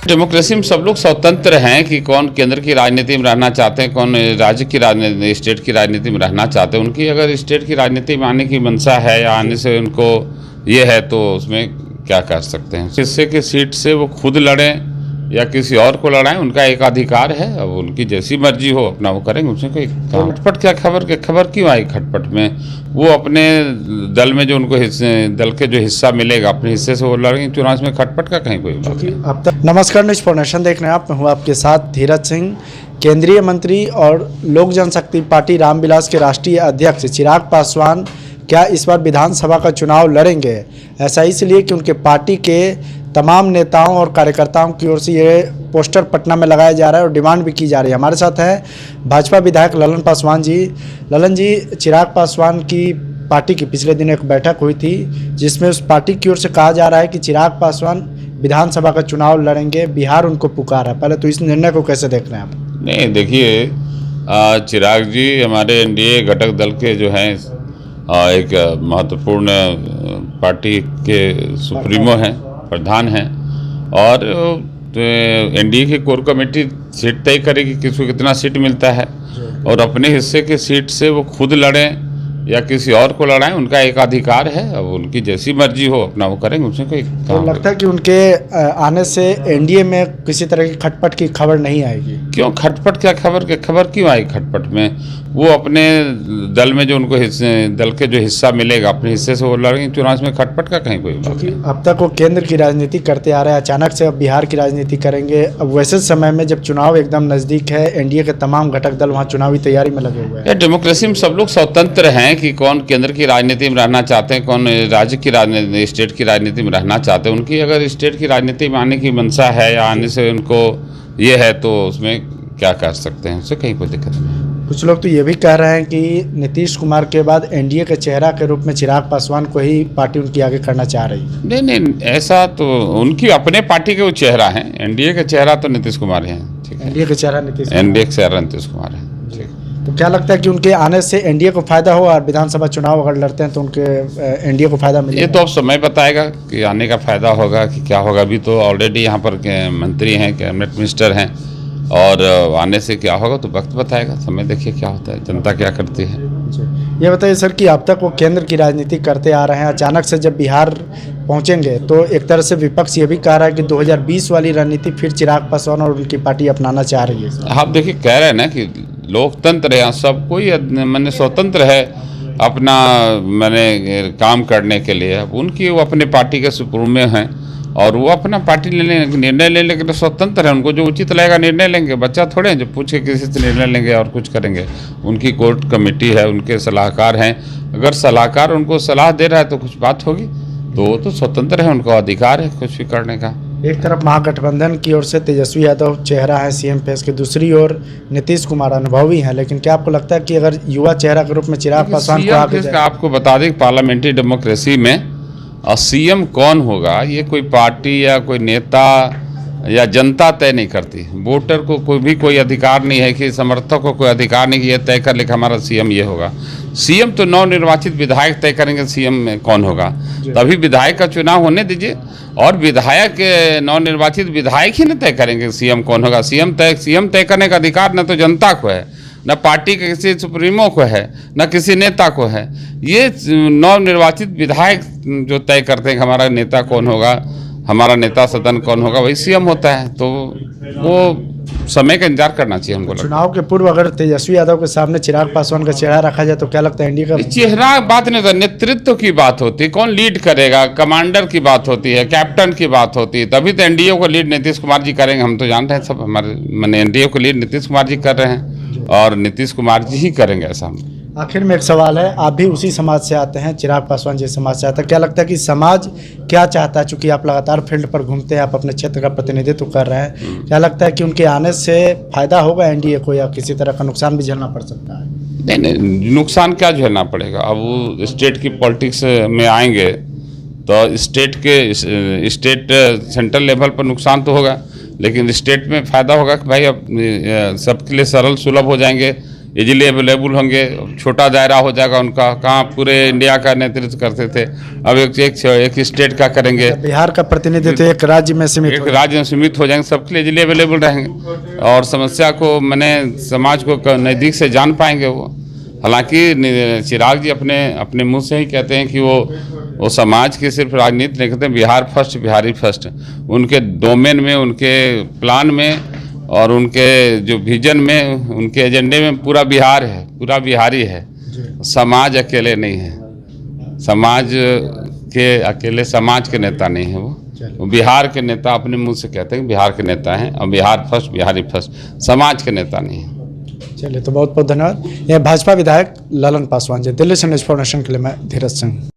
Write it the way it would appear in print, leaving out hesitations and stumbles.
Democracy में सब लोग स्वतंत्र हैं कि कौन केंद्र की राजनीति में रहना चाहते हैं, कौन राज्य की राजनीति, स्टेट की राजनीति में रहना चाहते हैं। उनकी अगर स्टेट की राजनीति में आने की मंशा है या आने से उनको ये है तो उसमें क्या कर सकते हैं। हिस्से की सीट से वो खुद लड़ें या किसी और को लड़ाएं, उनका एक अधिकार है। अब उनकी जैसी मर्जी हो अपना वो करेंगे, उसमें कोई खटपट क्या खबर क्यों आई खटपट में। वो अपने दल में जो उनको दल के जो हिस्सा मिलेगा अपने हिस्से से वो लड़ेंगे, चुनाव में खटपट का कहीं कोई बात नहीं। अब तक नमस्कार, न्यूज़ फॉर नेशन देख रहे हैं आप। मैं हूँ आपके साथ धीरज सिंह। केंद्रीय मंत्री और लोक जनशक्ति पार्टी रामविलास के राष्ट्रीय अध्यक्ष चिराग पासवान क्या इस बार विधानसभा का चुनाव लड़ेंगे? ऐसा इसलिए कि उनके पार्टी के तमाम नेताओं और कार्यकर्ताओं की ओर से ये पोस्टर पटना में लगाया जा रहा है और डिमांड भी की जा रही है। हमारे साथ हैं भाजपा विधायक ललन पासवान जी। ललन जी, चिराग पासवान की पार्टी की पिछले दिन एक बैठक हुई थी जिसमें उस पार्टी की ओर से कहा जा रहा है कि चिराग पासवान विधानसभा का चुनाव लड़ेंगे, बिहार उनको पुकार है। पहले तो इस निर्णय को कैसे देख रहे हैं आप? नहीं, देखिए, चिराग जी हमारे एनडीए घटक दल के जो हैं एक महत्वपूर्ण पार्टी के सुप्रीमो हैं, प्रधान हैं, और एनडीए की कोर कमेटी सीट तय करेगी किसको कितना सीट मिलता है, और अपने हिस्से की सीट से वो खुद लड़ें या किसी और को लड़ाएं, उनका एक अधिकार है। अब उनकी जैसी मर्जी हो अपना वो करेंगे, उसमें कोई तो लगता है कि उनके आने से एनडीए में किसी तरह की खटपट की खबर नहीं आएगी? क्यों खटपट क्या खबर क्यों आई खटपट में। वो अपने दल में जो उनको दल के जो हिस्सा मिलेगा अपने हिस्से से वो लड़ेंगे, चुनाव में खटपट का कहीं कोई बात नहीं। अब तक वो केंद्र की राजनीति करते आ रहे हैं, अचानक से अब बिहार की राजनीति करेंगे। अब वैसे समय में जब चुनाव एकदम नज़दीक है, एनडीए के तमाम घटक दल वहाँ चुनावी तैयारी में लगे हुए हैं। डेमोक्रेसी में सब लोग स्वतंत्र हैं कि कौन केंद्र की राजनीति में रहना चाहते हैं, कौन राज्य की राजनीति, स्टेट की राजनीति में रहना चाहते हैं। उनकी अगर स्टेट की राजनीति में आने की मंशा है या आने से उनको ये है तो उसमें क्या कर सकते हैं, उससे कहीं कोई दिक्कत नहीं। कुछ लोग तो ये भी कह रहे हैं कि नीतीश कुमार के बाद एनडीए के चेहरा के रूप में चिराग पासवान को ही पार्टी उनकी आगे करना चाह रही है। नहीं, ऐसा तो उनकी अपने पार्टी के वो चेहरा हैं। एनडीए का चेहरा तो नीतीश कुमार हैं। ठीक है, एनडीए का चेहरा नीतीश कुमार है। तो क्या लगता है कि उनके आने से एनडीए को फायदा हो, और विधानसभा चुनाव अगर लड़ते हैं तो उनके एनडीए को फायदा मिलेगा? ये तो अब समय बताएगा कि आने का फायदा होगा कि क्या होगा। अभी तो ऑलरेडी यहाँ पर मंत्री हैं, कैबिनेट मिनिस्टर हैं, और आने से क्या होगा तो वक्त बताएगा। समय देखिए क्या होता है, जनता क्या करती है। ये बताइए सर कि अब तक वो केंद्र की राजनीति करते आ रहे हैं, अचानक से जब बिहार पहुंचेंगे तो एक तरह से विपक्ष ये भी कह रहा है कि 2020 वाली रणनीति फिर चिराग पासवान और उनकी पार्टी अपनाना चाह रही है। आप देखिए, कह रहे हैं ना कि लोकतंत्र है, सब कोई मैंने स्वतंत्र है अपना काम करने के लिए। अब उनकी वो अपने पार्टी के सुप्रीमो हैं और वो अपना पार्टी निर्णय लेने के लिए स्वतंत्र है। उनको जो उचित लगेगा निर्णय लेंगे। बच्चा थोड़े हैं जो पूछे किसी से निर्णय लेंगे और कुछ करेंगे। उनकी कोर्ट कमेटी है, उनके सलाहकार हैं। अगर सलाहकार उनको सलाह दे रहा है तो कुछ बात होगी, तो वो तो स्वतंत्र है, उनको अधिकार है कुछ भी करने का। एक तरफ महागठबंधन की ओर से तेजस्वी यादव चेहरा है सीएम फेस के, दूसरी ओर नीतीश कुमार अनुभवी हैं। लेकिन क्या आपको लगता है कि अगर युवा चेहरा के रूप में चिराग पासवान को आगे जाए? आपको बता दें पार्लियामेंट्री डेमोक्रेसी में सीएम कौन होगा ये कोई पार्टी या कोई नेता या जनता तय नहीं करती। वोटर को कोई अधिकार नहीं है कि समर्थक को कोई अधिकार नहीं कि ये तय कर ले कि हमारा सीएम ये होगा। सीएम तो नवनिर्वाचित विधायक तय करेंगे सीएम में कौन होगा। तभी विधायक का चुनाव होने दीजिए, और विधायक नवनिर्वाचित विधायक ही न तय करेंगे सीएम कौन होगा। सीएम तय करने का अधिकार न तो जनता को है, न पार्टी के किसी सुप्रीमो को है, न किसी नेता को है। ये नवनिर्वाचित विधायक जो तय करते हैं कि हमारा नेता कौन होगा, हमारा नेता सदन कौन होगा, वही सीएम होता है। तो वो समय का इंतजार करना चाहिए हमको। चुनाव के पूर्व अगर तेजस्वी यादव के सामने चिराग पासवान का चेहरा रखा जाए तो क्या लगता है एनडीए का? चेहरा बात नहीं होता, नेतृत्व की बात होती है। कौन लीड करेगा, कमांडर की बात होती है, कैप्टन की बात होती है। तभी तो एनडीए को लीड नीतीश कुमार जी करेंगे। हम तो जान रहे हैं सब, हमारे एनडीए को लीड नीतीश कुमार जी कर रहे हैं और नीतीश कुमार जी ही करेंगे ऐसा हम। आखिर में एक सवाल है, आप भी उसी समाज से आते हैं, चिराग पासवान जी समाज से आते हैं। क्या लगता है कि समाज क्या चाहता है? चूंकि आप लगातार फील्ड पर घूमते हैं, आप अपने क्षेत्र का प्रतिनिधित्व कर रहे हैं, क्या लगता है कि उनके आने से फायदा होगा एनडीए को या किसी तरह का नुकसान भी झेलना पड़ सकता है? नहीं, नुकसान क्या झेलना पड़ेगा। अब वो स्टेट की पॉलिटिक्स में आएंगे तो स्टेट सेंट्रल लेवल पर नुकसान तो होगा, लेकिन स्टेट में फ़ायदा होगा कि भाई अब सबके लिए सरल सुलभ हो जाएंगे। इजीली अवेलेबल होंगे, छोटा दायरा हो जाएगा उनका, कहाँ पूरे इंडिया का नेतृत्व करते थे, अब एक स्टेट का करेंगे, बिहार का प्रतिनिधित्व एक राज्य में सीमित एक राज्य में सीमित हो जाएंगे, सबके लिए इजीली अवेलेबल रहेंगे और समस्या को मैंने समाज को नज़दीक से जान पाएंगे वो। हालांकि चिराग जी अपने मुंह से ही कहते हैं कि वो समाज की सिर्फ राजनीति नहीं करते, बिहार फर्स्ट बिहारी फर्स्ट, उनके डोमेन में, उनके प्लान में और उनके जो विजन में, उनके एजेंडे में पूरा बिहार है, पूरा बिहारी है। समाज अकेले नहीं है, समाज के अकेले समाज के नेता नहीं है वो बिहार के नेता अपने मुंह से कहते हैं बिहार के नेता हैं और बिहार फर्स्ट बिहारी फर्स्ट, समाज के नेता नहीं है। चलिए, तो बहुत बहुत धन्यवाद। यह भाजपा विधायक ललन पासवान जी। दिल्ली से न्यूज़ फॉर नेशन के लिए मैं धीरज सिंह।